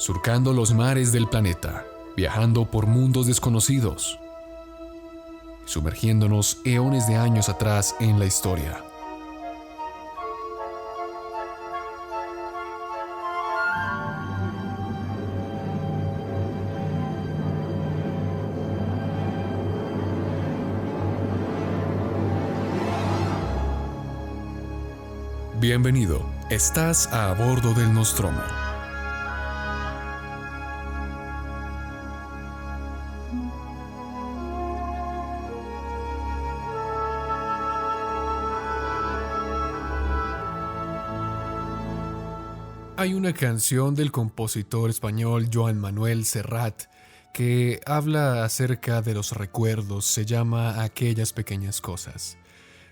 surcando los mares del planeta, viajando por mundos desconocidos, sumergiéndonos eones de años atrás en la historia. Bienvenido, estás a bordo del Nostromo. Hay una canción del compositor español Joan Manuel Serrat que habla acerca de los recuerdos, se llama Aquellas pequeñas cosas.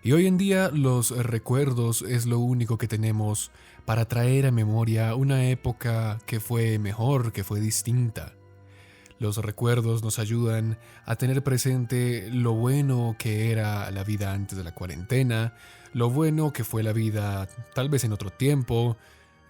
Y hoy en día los recuerdos es lo único que tenemos para traer a memoria una época que fue mejor, que fue distinta. Los recuerdos nos ayudan a tener presente lo bueno que era la vida antes de la cuarentena, lo bueno que fue la vida tal vez en otro tiempo,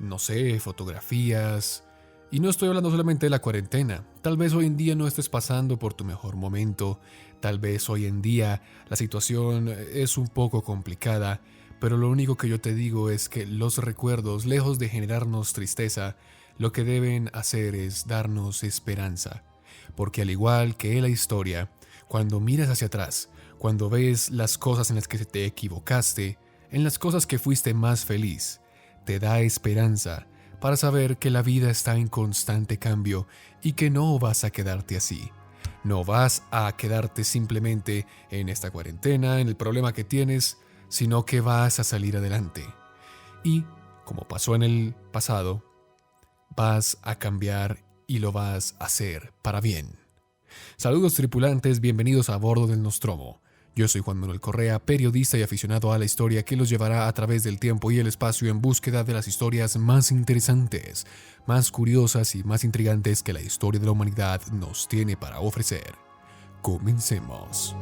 no sé, fotografías. Y no estoy hablando solamente de la cuarentena. Tal vez hoy en día no estés pasando por tu mejor momento. Tal vez hoy en día la situación es un poco complicada. Pero lo único que yo te digo es que los recuerdos, lejos de generarnos tristeza, lo que deben hacer es darnos esperanza. Porque al igual que la historia, cuando miras hacia atrás, cuando ves las cosas en las que te equivocaste, en las cosas que fuiste más feliz, te da esperanza para saber que la vida está en constante cambio y que no vas a quedarte así. No vas a quedarte simplemente en esta cuarentena, en el problema que tienes, sino que vas a salir adelante. Y, como pasó en el pasado, vas a cambiar y lo vas a hacer para bien. Saludos tripulantes, bienvenidos a bordo del Nostromo. Yo soy Juan Manuel Correa, periodista y aficionado a la historia que los llevará a través del tiempo y el espacio en búsqueda de las historias más interesantes, más curiosas y más intrigantes que la historia de la humanidad nos tiene para ofrecer. Comencemos.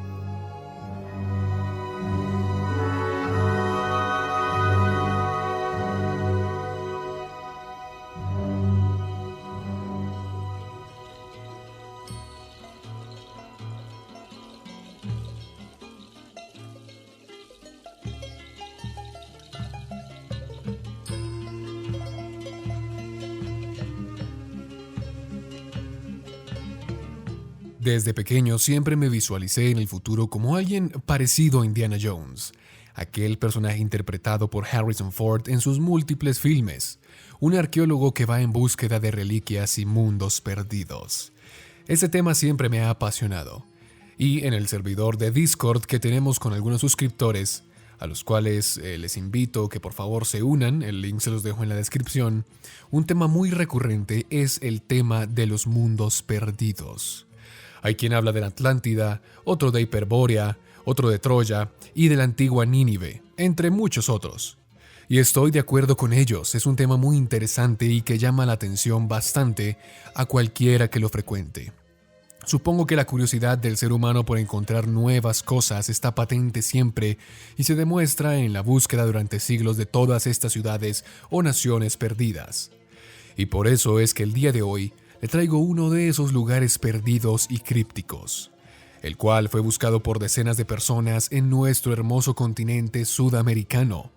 Desde pequeño siempre me visualicé en el futuro como alguien parecido a Indiana Jones, aquel personaje interpretado por Harrison Ford en sus múltiples filmes, un arqueólogo que va en búsqueda de reliquias y mundos perdidos. Este tema siempre me ha apasionado, y en el servidor de Discord que tenemos con algunos suscriptores, a los cuales les invito que por favor se unan, el link se los dejo en la descripción, un tema muy recurrente es el tema de los mundos perdidos. Hay quien habla de la Atlántida, otro de Hiperbórea, otro de Troya y de la antigua Nínive, entre muchos otros. Y estoy de acuerdo con ellos, es un tema muy interesante y que llama la atención bastante a cualquiera que lo frecuente. Supongo que la curiosidad del ser humano por encontrar nuevas cosas está patente siempre y se demuestra en la búsqueda durante siglos de todas estas ciudades o naciones perdidas. Y por eso es que el día de hoy le traigo uno de esos lugares perdidos y crípticos, el cual fue buscado por decenas de personas en nuestro hermoso continente sudamericano.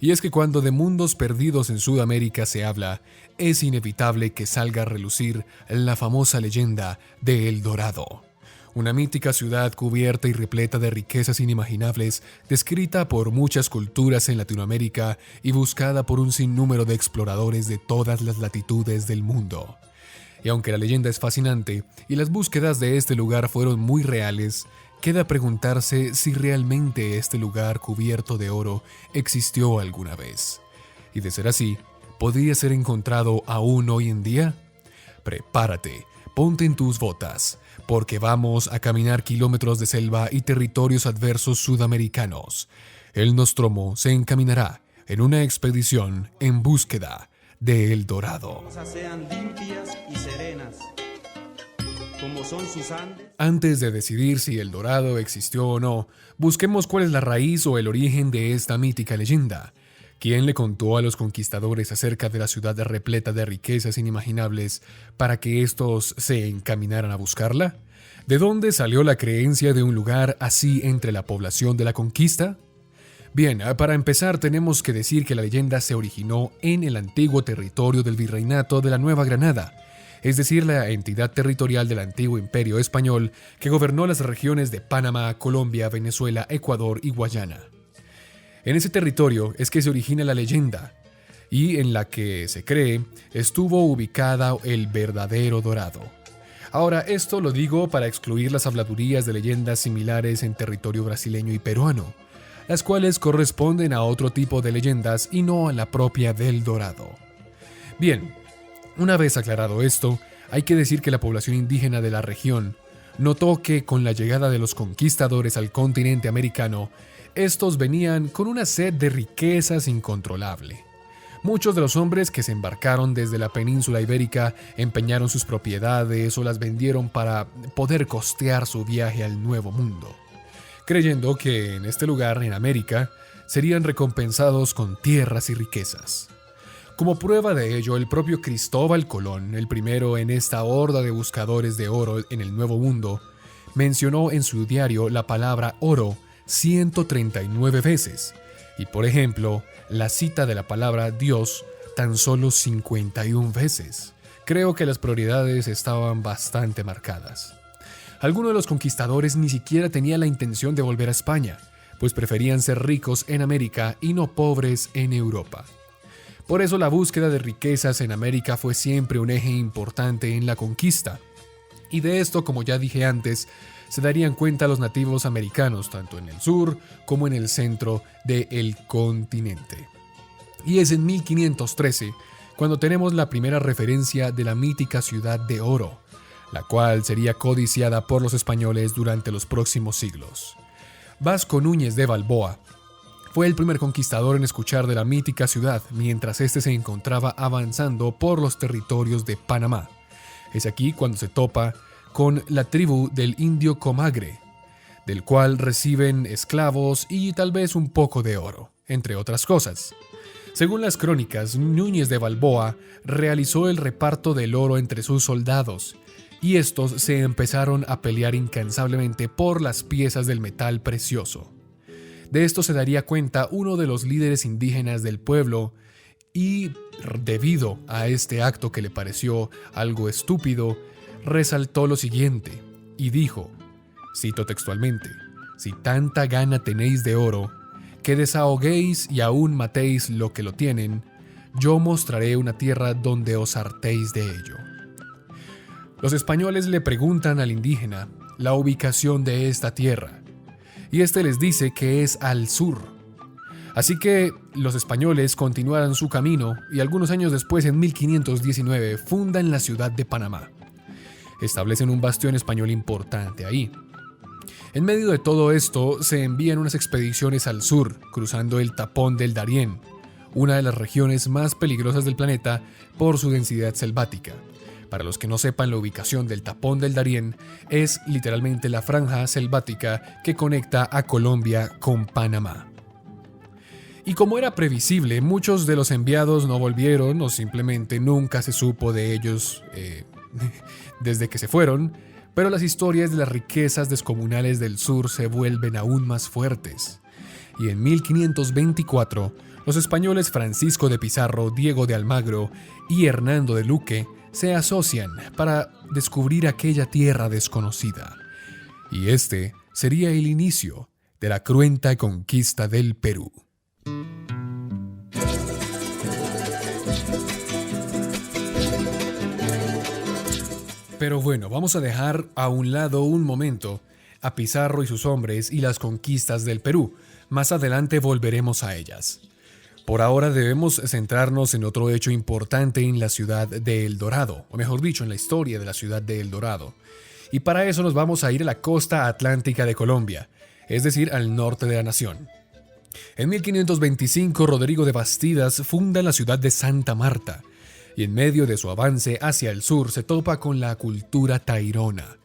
Y es que cuando de mundos perdidos en Sudamérica se habla, es inevitable que salga a relucir la famosa leyenda de El Dorado, una mítica ciudad cubierta y repleta de riquezas inimaginables, descrita por muchas culturas en Latinoamérica y buscada por un sinnúmero de exploradores de todas las latitudes del mundo. Y aunque la leyenda es fascinante y las búsquedas de este lugar fueron muy reales, queda preguntarse si realmente este lugar cubierto de oro existió alguna vez. Y de ser así, ¿podría ser encontrado aún hoy en día? Prepárate, ponte en tus botas, porque vamos a caminar kilómetros de selva y territorios adversos sudamericanos. El Nostromo se encaminará en una expedición en búsqueda de El Dorado. Sean limpias y serenas, como son sus Andes. Antes de decidir si El Dorado existió o no, busquemos cuál es la raíz o el origen de esta mítica leyenda. ¿Quién le contó a los conquistadores acerca de la ciudad repleta de riquezas inimaginables para que éstos se encaminaran a buscarla? ¿De dónde salió la creencia de un lugar así entre la población de la conquista? Bien, para empezar tenemos que decir que la leyenda se originó en el antiguo territorio del Virreinato de la Nueva Granada, es decir, la entidad territorial del antiguo Imperio Español que gobernó las regiones de Panamá, Colombia, Venezuela, Ecuador y Guayana. En ese territorio es que se origina la leyenda, y en la que se cree estuvo ubicada el verdadero Dorado. Ahora, esto lo digo para excluir las habladurías de leyendas similares en territorio brasileño y peruano, las cuales corresponden a otro tipo de leyendas y no a la propia del Dorado. Bien, una vez aclarado esto, hay que decir que la población indígena de la región notó que con la llegada de los conquistadores al continente americano, estos venían con una sed de riquezas incontrolable. Muchos de los hombres que se embarcaron desde la península ibérica empeñaron sus propiedades o las vendieron para poder costear su viaje al Nuevo Mundo, creyendo que en este lugar, en América, serían recompensados con tierras y riquezas. Como prueba de ello, el propio Cristóbal Colón, el primero en esta horda de buscadores de oro en el Nuevo Mundo, mencionó en su diario la palabra oro 139 veces, y por ejemplo, la cita de la palabra Dios tan solo 51 veces. Creo que las prioridades estaban bastante marcadas. Algunos de los conquistadores ni siquiera tenían la intención de volver a España, pues preferían ser ricos en América y no pobres en Europa. Por eso la búsqueda de riquezas en América fue siempre un eje importante en la conquista. Y de esto, como ya dije antes, se darían cuenta los nativos americanos, tanto en el sur como en el centro del continente. Y es en 1513 cuando tenemos la primera referencia de la mítica ciudad de oro, la cual sería codiciada por los españoles durante los próximos siglos. Vasco Núñez de Balboa fue el primer conquistador en escuchar de la mítica ciudad mientras éste se encontraba avanzando por los territorios de Panamá. Es aquí cuando se topa con la tribu del indio Comagre, del cual reciben esclavos y tal vez un poco de oro, entre otras cosas. Según las crónicas, Núñez de Balboa realizó el reparto del oro entre sus soldados, y estos se empezaron a pelear incansablemente por las piezas del metal precioso. De esto se daría cuenta uno de los líderes indígenas del pueblo, y debido a este acto que le pareció algo estúpido, resaltó lo siguiente y dijo, cito textualmente: «Si tanta gana tenéis de oro, que desahoguéis y aún matéis lo que lo tienen, yo mostraré una tierra donde os hartéis de ello». Los españoles le preguntan al indígena la ubicación de esta tierra, y este les dice que es al sur. Así que los españoles continuaron su camino y algunos años después, en 1519, fundan la ciudad de Panamá. Establecen un bastión español importante ahí. En medio de todo esto, se envían unas expediciones al sur, cruzando el Tapón del Darién, una de las regiones más peligrosas del planeta por su densidad selvática. Para los que no sepan, la ubicación del Tapón del Darién es literalmente la franja selvática que conecta a Colombia con Panamá. Y como era previsible, muchos de los enviados no volvieron o simplemente nunca se supo de ellos desde que se fueron, pero las historias de las riquezas descomunales del sur se vuelven aún más fuertes. Y en 1524, los españoles Francisco de Pizarro, Diego de Almagro y Hernando de Luque se asocian para descubrir aquella tierra desconocida. Y este sería el inicio de la cruenta conquista del Perú. Pero bueno, vamos a dejar a un lado un momento a Pizarro y sus hombres y las conquistas del Perú. Más adelante volveremos a ellas. Por ahora debemos centrarnos en otro hecho importante en la ciudad de El Dorado, o mejor dicho, en la historia de la ciudad de El Dorado. Y para eso nos vamos a ir a la costa atlántica de Colombia, es decir, al norte de la nación. En 1525, Rodrigo de Bastidas funda la ciudad de Santa Marta, y en medio de su avance hacia el sur se topa con la cultura tairona,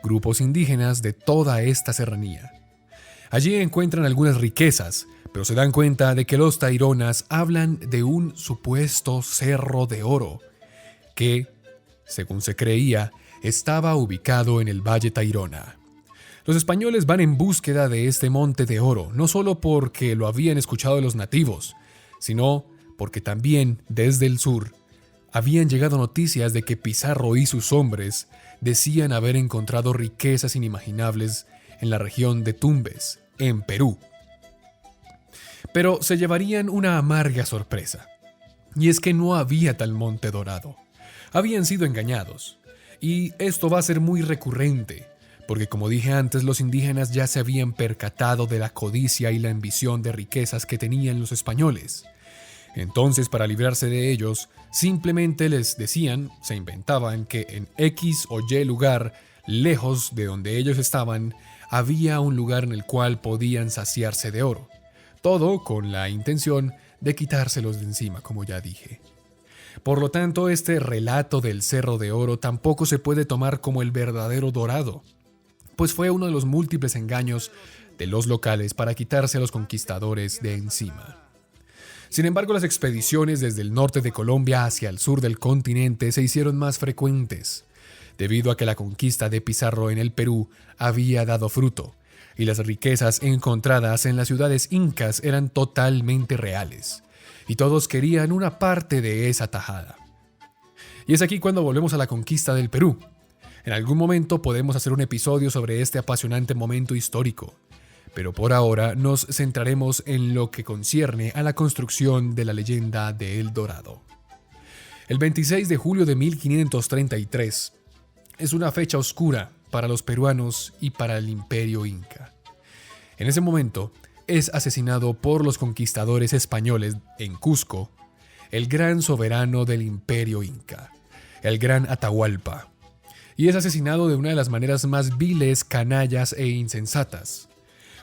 grupos indígenas de toda esta serranía. Allí encuentran algunas riquezas, pero se dan cuenta de que los taironas hablan de un supuesto cerro de oro que, según se creía, estaba ubicado en el Valle Tayrona. Los españoles van en búsqueda de este monte de oro, no solo porque lo habían escuchado de los nativos, sino porque también desde el sur habían llegado noticias de que Pizarro y sus hombres decían haber encontrado riquezas inimaginables en la región de Tumbes, en Perú. Pero se llevarían una amarga sorpresa, y es que no había tal monte dorado. Habían sido engañados, y esto va a ser muy recurrente, porque como dije antes, los indígenas ya se habían percatado de la codicia y la ambición de riquezas que tenían los españoles. Entonces, para librarse de ellos, simplemente les decían, se inventaban que en X o Y lugar, lejos de donde ellos estaban, había un lugar en el cual podían saciarse de oro. Todo con la intención de quitárselos de encima, como ya dije. Por lo tanto, este relato del Cerro de Oro tampoco se puede tomar como el verdadero dorado, pues fue uno de los múltiples engaños de los locales para quitarse a los conquistadores de encima. Sin embargo, las expediciones desde el norte de Colombia hacia el sur del continente se hicieron más frecuentes, debido a que la conquista de Pizarro en el Perú había dado fruto, y las riquezas encontradas en las ciudades incas eran totalmente reales, y todos querían una parte de esa tajada. Y es aquí cuando volvemos a la conquista del Perú. En algún momento podemos hacer un episodio sobre este apasionante momento histórico, pero por ahora nos centraremos en lo que concierne a la construcción de la leyenda de El Dorado. El 26 de julio de 1533 es una fecha oscura para los peruanos y para el imperio inca. En ese momento es asesinado por los conquistadores españoles en Cusco el gran soberano del imperio inca, el gran Atahualpa, y es asesinado de una de las maneras más viles, canallas e insensatas,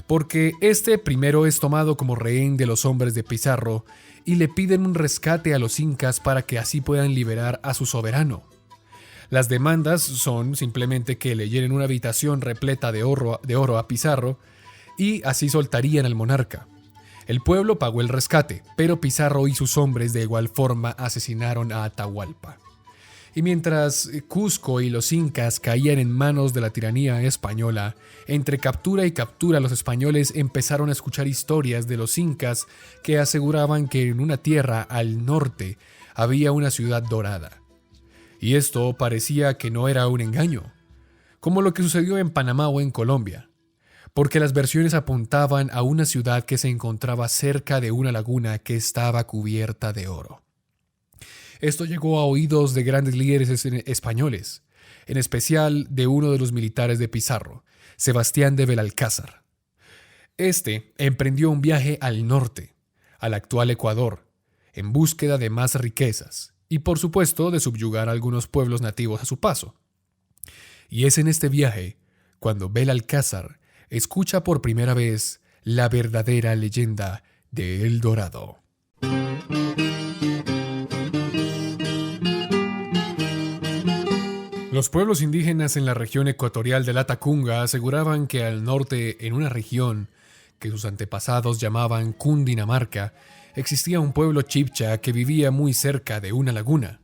porque este primero es tomado como rehén de los hombres de Pizarro y le piden un rescate a los incas para que así puedan liberar a su soberano. Las demandas son simplemente que le llenen una habitación repleta de oro a Pizarro y así soltarían al monarca. El pueblo pagó el rescate, pero Pizarro y sus hombres de igual forma asesinaron a Atahualpa. Y mientras Cusco y los incas caían en manos de la tiranía española, entre captura y captura los españoles empezaron a escuchar historias de los incas que aseguraban que en una tierra al norte había una ciudad dorada. Y esto parecía que no era un engaño, como lo que sucedió en Panamá o en Colombia, porque las versiones apuntaban a una ciudad que se encontraba cerca de una laguna que estaba cubierta de oro. Esto llegó a oídos de grandes líderes españoles, en especial de uno de los militares de Pizarro, Sebastián de Belalcázar. Este emprendió un viaje al norte, al actual Ecuador, en búsqueda de más riquezas y, por supuesto, de subyugar a algunos pueblos nativos a su paso. Y es en este viaje cuando Belalcázar escucha por primera vez la verdadera leyenda de El Dorado. Los pueblos indígenas en la región ecuatorial de Latacunga aseguraban que al norte, en una región que sus antepasados llamaban Cundinamarca, existía un pueblo chibcha que vivía muy cerca de una laguna.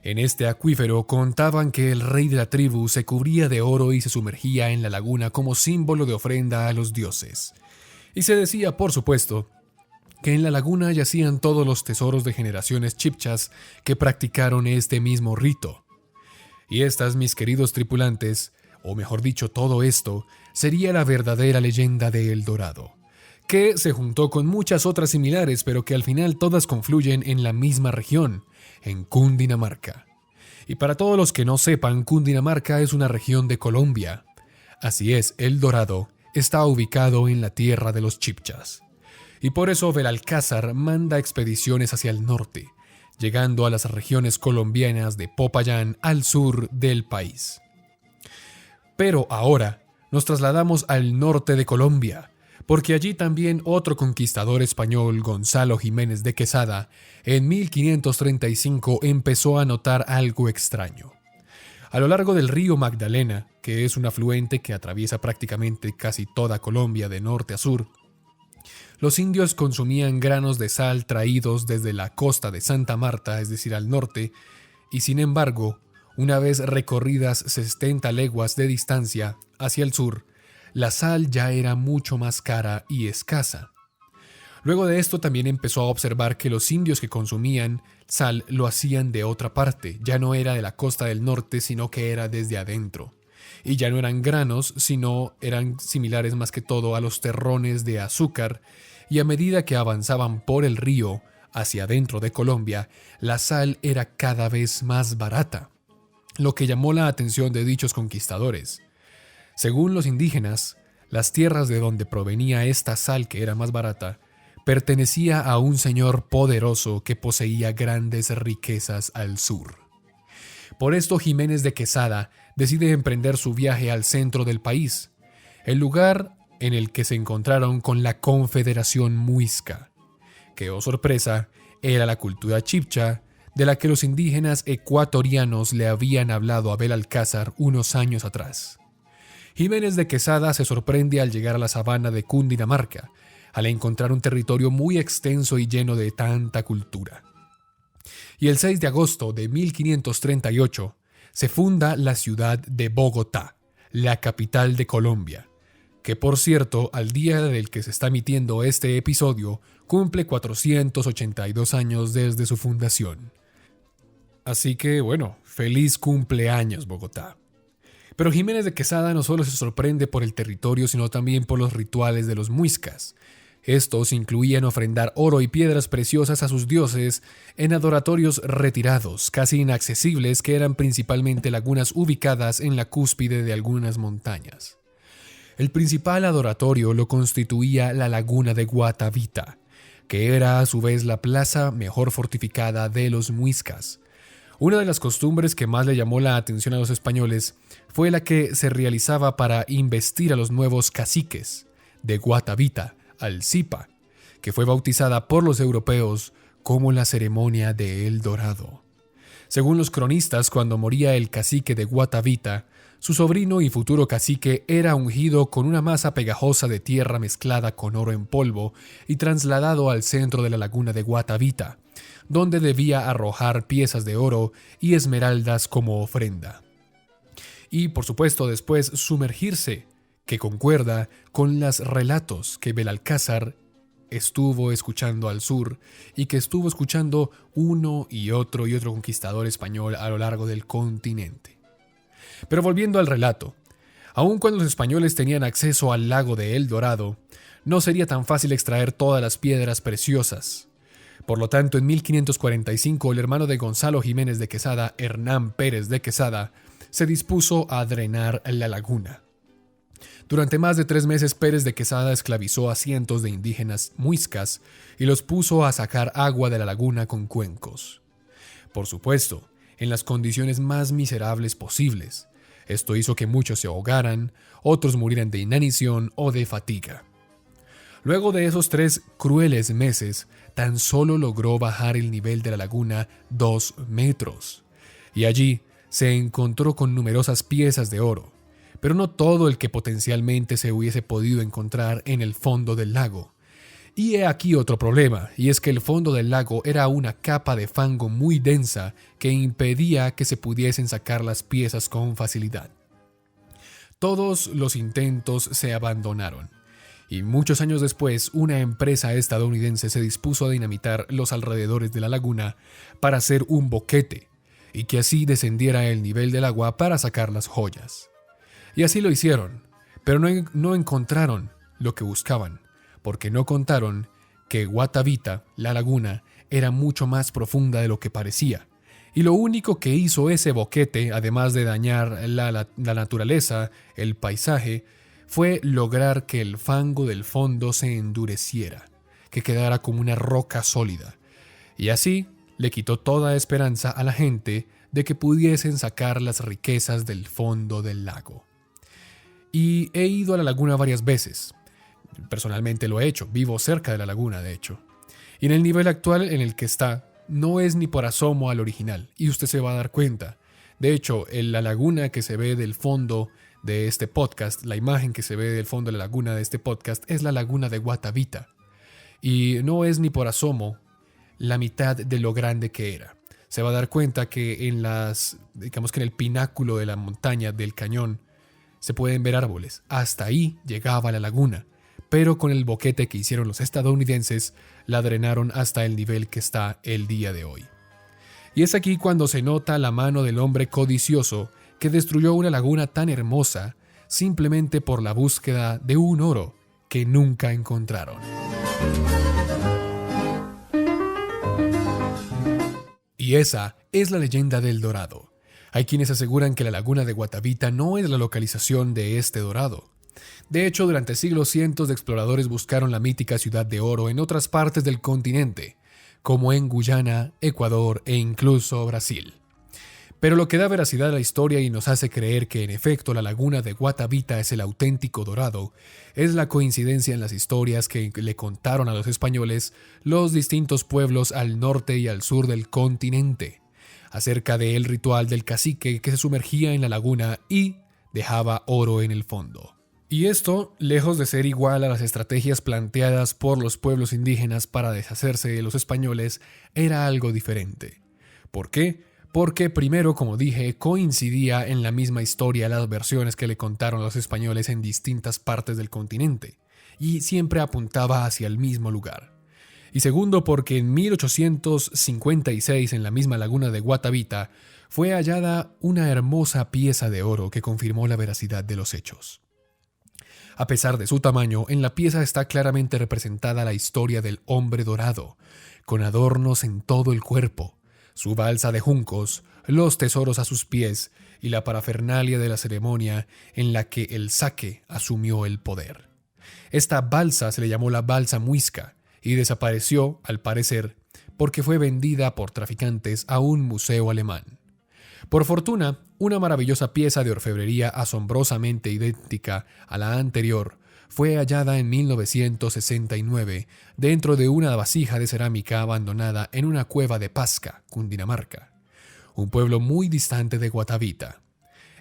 En este acuífero contaban que el rey de la tribu se cubría de oro y se sumergía en la laguna como símbolo de ofrenda a los dioses. Y se decía, por supuesto, que en la laguna yacían todos los tesoros de generaciones chibchas que practicaron este mismo rito. Y estas, mis queridos tripulantes, o mejor dicho, todo esto, sería la verdadera leyenda de El Dorado, que se juntó con muchas otras similares, pero que al final todas confluyen en la misma región, en Cundinamarca. Y para todos los que no sepan, Cundinamarca es una región de Colombia. Así es, El Dorado está ubicado en la tierra de los chibchas. Y por eso Belalcázar manda expediciones hacia el norte, llegando a las regiones colombianas de Popayán al sur del país. Pero ahora nos trasladamos al norte de Colombia, porque allí también otro conquistador español, Gonzalo Jiménez de Quesada, en 1535 empezó a notar algo extraño. A lo largo del río Magdalena, que es un afluente que atraviesa prácticamente casi toda Colombia de norte a sur, los indios consumían granos de sal traídos desde la costa de Santa Marta, es decir, al norte, y sin embargo, una vez recorridas 70 leguas de distancia hacia el sur, la sal ya era mucho más cara y escasa. Luego de esto también empezó a observar que los indios que consumían sal lo hacían de otra parte, ya no era de la costa del norte, sino que era desde adentro. Y ya no eran granos, sino eran similares más que todo a los terrones de azúcar, y a medida que avanzaban por el río hacia adentro de Colombia, la sal era cada vez más barata, lo que llamó la atención de dichos conquistadores. Según los indígenas, las tierras de donde provenía esta sal que era más barata pertenecía a un señor poderoso que poseía grandes riquezas al sur. Por esto Jiménez de Quesada decide emprender su viaje al centro del país, el lugar en el que se encontraron con la Confederación Muisca, que, oh sorpresa, era la cultura chibcha de la que los indígenas ecuatorianos le habían hablado a Belalcázar unos años atrás. Jiménez de Quesada se sorprende al llegar a la sabana de Cundinamarca, al encontrar un territorio muy extenso y lleno de tanta cultura. Y el 6 de agosto de 1538 se funda la ciudad de Bogotá, la capital de Colombia, que por cierto, al día del que se está emitiendo este episodio, cumple 482 años desde su fundación. Así que, bueno, feliz cumpleaños, Bogotá. Pero Jiménez de Quesada no solo se sorprende por el territorio, sino también por los rituales de los muiscas. Estos incluían ofrendar oro y piedras preciosas a sus dioses en adoratorios retirados, casi inaccesibles, que eran principalmente lagunas ubicadas en la cúspide de algunas montañas. El principal adoratorio lo constituía la laguna de Guatavita, que era a su vez la plaza mejor fortificada de los muiscas. Una de las costumbres que más le llamó la atención a los españoles fue la que se realizaba para investir a los nuevos caciques de Guatavita, Alcipa, que fue bautizada por los europeos como la ceremonia de El Dorado. Según los cronistas, cuando moría el cacique de Guatavita, su sobrino y futuro cacique era ungido con una masa pegajosa de tierra mezclada con oro en polvo y trasladado al centro de la laguna de Guatavita, donde debía arrojar piezas de oro y esmeraldas como ofrenda. Y, por supuesto, después sumergirse, que concuerda con los relatos que Belalcázar estuvo escuchando al sur y que estuvo escuchando uno y otro conquistador español a lo largo del continente. Pero volviendo al relato, aun cuando los españoles tenían acceso al lago de El Dorado, no sería tan fácil extraer todas las piedras preciosas. Por lo tanto, en 1545, el hermano de Gonzalo Jiménez de Quesada, Hernán Pérez de Quesada, se dispuso a drenar la laguna. Durante más de 3 meses, Pérez de Quesada esclavizó a cientos de indígenas muiscas y los puso a sacar agua de la laguna con cuencos. Por supuesto, en las condiciones más miserables posibles. Esto hizo que muchos se ahogaran, otros murieran de inanición o de fatiga. Luego de esos 3 crueles meses, tan solo logró bajar el nivel de la laguna 2 metros. Y allí se encontró con numerosas piezas de oro, pero no todo el que potencialmente se hubiese podido encontrar en el fondo del lago. Y he aquí otro problema, y es que el fondo del lago era una capa de fango muy densa que impedía que se pudiesen sacar las piezas con facilidad. Todos los intentos se abandonaron, y muchos años después una empresa estadounidense se dispuso a dinamitar los alrededores de la laguna para hacer un boquete, y que así descendiera el nivel del agua para sacar las joyas. Y así lo hicieron, pero no encontraron lo que buscaban, porque no contaron que Guatavita, la laguna, era mucho más profunda de lo que parecía. Y lo único que hizo ese boquete, además de dañar la naturaleza, el paisaje, fue lograr que el fango del fondo se endureciera, que quedara como una roca sólida. Y así le quitó toda esperanza a la gente de que pudiesen sacar las riquezas del fondo del lago. Y he ido a la laguna varias veces. Personalmente lo he hecho, vivo cerca de la laguna, de hecho. Y en el nivel actual en el que está, no es ni por asomo al original, y usted se va a dar cuenta. De hecho, la laguna que se ve del fondo de este podcast, la imagen que se ve del fondo de la laguna de este podcast, es la laguna de Guatavita. y no es ni por asomo la mitad de lo grande que era. Se va a dar cuenta que digamos que en el pináculo de la montaña del cañón se pueden ver árboles. Hasta ahí llegaba la laguna, pero con el boquete que hicieron los estadounidenses la drenaron hasta el nivel que está el día de hoy. Y es aquí cuando se nota la mano del hombre codicioso que destruyó una laguna tan hermosa simplemente por la búsqueda de un oro que nunca encontraron. Y esa es la leyenda del Dorado. Hay quienes aseguran que la laguna de Guatavita no es la localización de este dorado. De hecho, durante siglos cientos de exploradores buscaron la mítica ciudad de oro en otras partes del continente, como en Guyana, Ecuador e incluso Brasil. Pero lo que da veracidad a la historia y nos hace creer que en efecto la laguna de Guatavita es el auténtico dorado, es la coincidencia en las historias que le contaron a los españoles los distintos pueblos al norte y al sur del continente, acerca del ritual del cacique que se sumergía en la laguna y dejaba oro en el fondo. Y esto, lejos de ser igual a las estrategias planteadas por los pueblos indígenas para deshacerse de los españoles, era algo diferente. ¿Por qué? Porque primero, como dije, coincidía en la misma historia las versiones que le contaron los españoles en distintas partes del continente, y siempre apuntaba hacia el mismo lugar. Y segundo, porque en 1856, en la misma laguna de Guatavita, fue hallada una hermosa pieza de oro que confirmó la veracidad de los hechos. A pesar de su tamaño, en la pieza está claramente representada la historia del hombre dorado, con adornos en todo el cuerpo, su balsa de juncos, los tesoros a sus pies y la parafernalia de la ceremonia en la que el Zaque asumió el poder. Esta balsa se le llamó la balsa muisca y desapareció, al parecer, porque fue vendida por traficantes a un museo alemán. Por fortuna, una maravillosa pieza de orfebrería asombrosamente idéntica a la anterior fue hallada en 1969 dentro de una vasija de cerámica abandonada en una cueva de Pasca, Cundinamarca, un pueblo muy distante de Guatavita.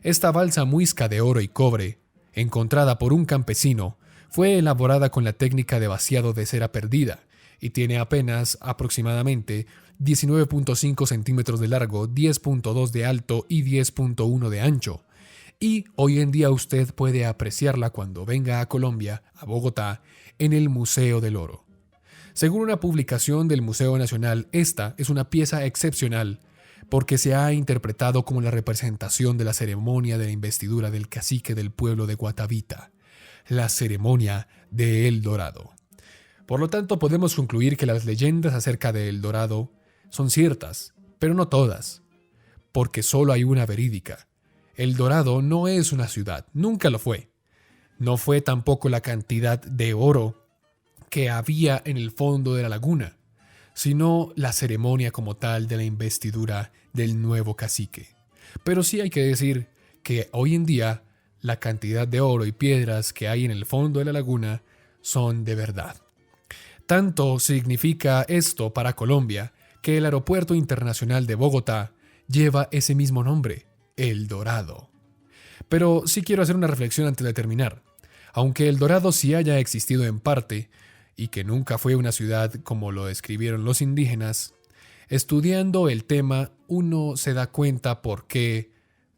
Esta balsa muisca de oro y cobre, encontrada por un campesino, fue elaborada con la técnica de vaciado de cera perdida y tiene apenas aproximadamente 19.5 centímetros de largo, 10.2 de alto y 10.1 de ancho. Y hoy en día usted puede apreciarla cuando venga a Colombia, a Bogotá, en el Museo del Oro. Según una publicación del Museo Nacional, esta es una pieza excepcional porque se ha interpretado como la representación de la ceremonia de la investidura del cacique del pueblo de Guatavita, la ceremonia de El Dorado. Por lo tanto, podemos concluir que las leyendas acerca de El Dorado son ciertas, pero no todas, porque solo hay una verídica. El Dorado no es una ciudad, nunca lo fue. No fue tampoco la cantidad de oro que había en el fondo de la laguna, sino la ceremonia como tal de la investidura del nuevo cacique. Pero sí hay que decir que hoy en día la cantidad de oro y piedras que hay en el fondo de la laguna son de verdad. Tanto significa esto para Colombia que el Aeropuerto Internacional de Bogotá lleva ese mismo nombre, El Dorado. Pero sí quiero hacer una reflexión antes de terminar. Aunque El Dorado sí haya existido en parte, y que nunca fue una ciudad como lo describieron los indígenas, estudiando el tema uno se da cuenta por qué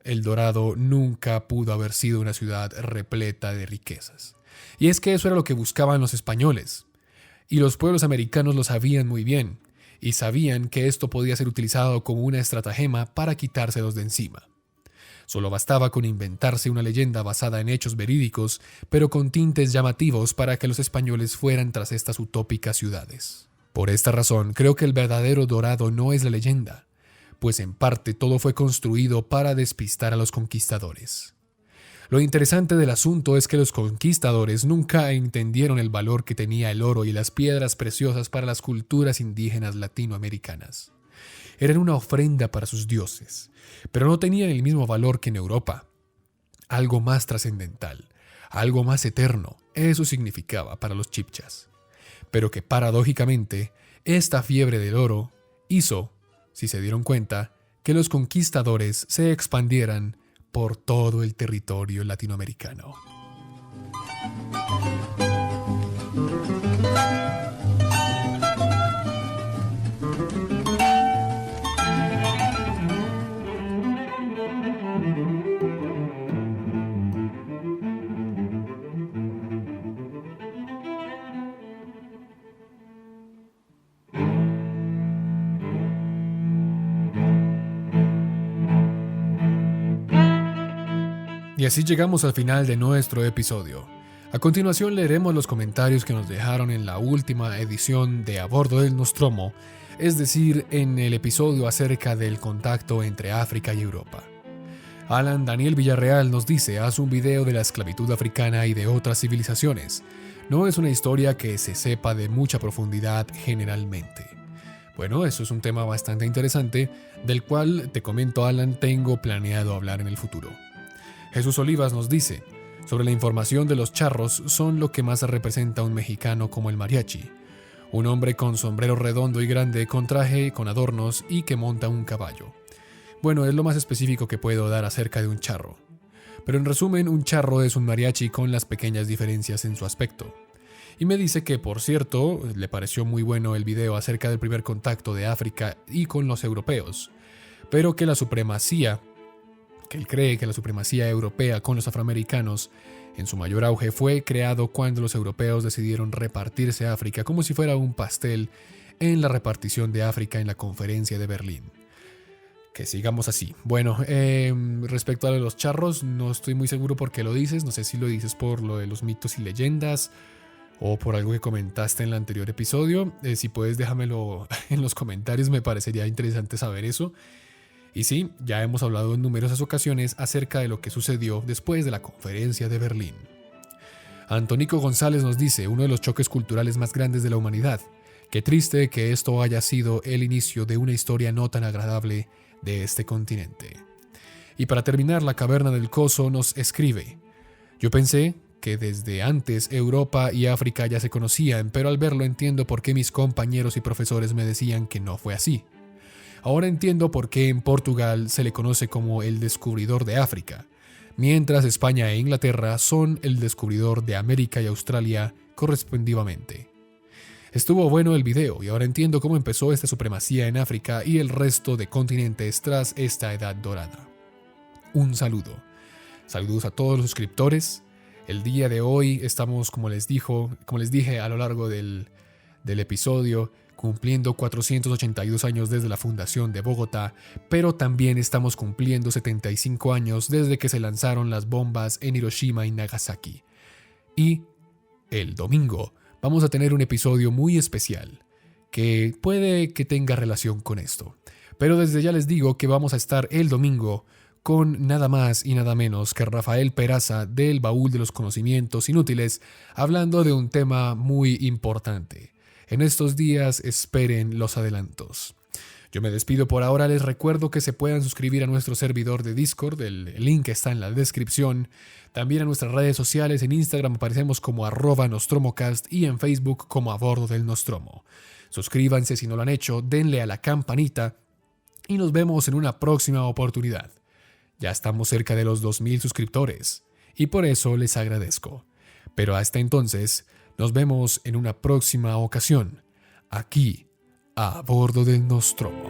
El Dorado nunca pudo haber sido una ciudad repleta de riquezas. Y es que eso era lo que buscaban los españoles. Y los pueblos americanos lo sabían muy bien, y sabían que esto podía ser utilizado como una estratagema para quitárselos de encima. Solo bastaba con inventarse una leyenda basada en hechos verídicos, pero con tintes llamativos para que los españoles fueran tras estas utópicas ciudades. Por esta razón, creo que el verdadero Dorado no es la leyenda, pues en parte todo fue construido para despistar a los conquistadores. Lo interesante del asunto es que los conquistadores nunca entendieron el valor que tenía el oro y las piedras preciosas para las culturas indígenas latinoamericanas. Eran una ofrenda para sus dioses, pero no tenían el mismo valor que en Europa. Algo más trascendental, algo más eterno, eso significaba para los chibchas. Pero que paradójicamente, esta fiebre del oro hizo, si se dieron cuenta, que los conquistadores se expandieran por todo el territorio latinoamericano. Y así llegamos al final de nuestro episodio. A continuación leeremos los comentarios que nos dejaron en la última edición de A Bordo del Nostromo, es decir, en el episodio acerca del contacto entre África y Europa. Alan Daniel Villarreal nos dice: haz un video de la esclavitud africana y de otras civilizaciones. No es una historia que se sepa de mucha profundidad generalmente. Bueno, eso es un tema bastante interesante, del cual, te comento Alan, tengo planeado hablar en el futuro. Jesús Olivas nos dice: sobre la información de los charros, son lo que más representa a un mexicano como el mariachi. Un hombre con sombrero redondo y grande, con traje, con adornos y que monta un caballo. Bueno, es lo más específico que puedo dar acerca de un charro. Pero en resumen, un charro es un mariachi con las pequeñas diferencias en su aspecto. Y me dice que, por cierto, le pareció muy bueno el video acerca del primer contacto de África y con los europeos, pero que él cree que la supremacía europea con los afroamericanos en su mayor auge fue creado cuando los europeos decidieron repartirse África como si fuera un pastel en la repartición de África en la Conferencia de Berlín. Que sigamos así. Bueno, respecto a lo de los charros, no estoy muy seguro por qué lo dices. No sé si lo dices por lo de los mitos y leyendas o por algo que comentaste en el anterior episodio. Si puedes, déjamelo en los comentarios, me parecería interesante saber eso. Y sí, ya hemos hablado en numerosas ocasiones acerca de lo que sucedió después de la Conferencia de Berlín. Antonico González nos dice: uno de los choques culturales más grandes de la humanidad. Qué triste que esto haya sido el inicio de una historia no tan agradable de este continente. Y para terminar, la Caverna del Coso nos escribe: yo pensé que desde antes Europa y África ya se conocían, pero al verlo entiendo por qué mis compañeros y profesores me decían que no fue así. Ahora entiendo por qué en Portugal se le conoce como el descubridor de África, mientras España e Inglaterra son el descubridor de América y Australia correspectivamente. Estuvo bueno el video y ahora entiendo cómo empezó esta supremacía en África y el resto de continentes tras esta edad dorada. Un saludo. Saludos a todos los suscriptores. El día de hoy estamos, como les dije a lo largo del episodio, cumpliendo 482 años desde la fundación de Bogotá, pero también estamos cumpliendo 75 años desde que se lanzaron las bombas en Hiroshima y Nagasaki. Y el domingo vamos a tener un episodio muy especial que puede que tenga relación con esto. Pero desde ya les digo que vamos a estar el domingo con nada más y nada menos que Rafael Peraza del Baúl de los Conocimientos Inútiles, hablando de un tema muy importante. En estos días esperen los adelantos. Yo me despido por ahora, les recuerdo que se puedan suscribir a nuestro servidor de Discord, el link está en la descripción. También a nuestras redes sociales, en Instagram aparecemos como @nostromocast y en Facebook como A Bordo del Nostromo. Suscríbanse si no lo han hecho, denle a la campanita y nos vemos en una próxima oportunidad. Ya estamos cerca de los 2000 suscriptores y por eso les agradezco. Pero hasta entonces, nos vemos en una próxima ocasión, aquí, a bordo del Nostromo.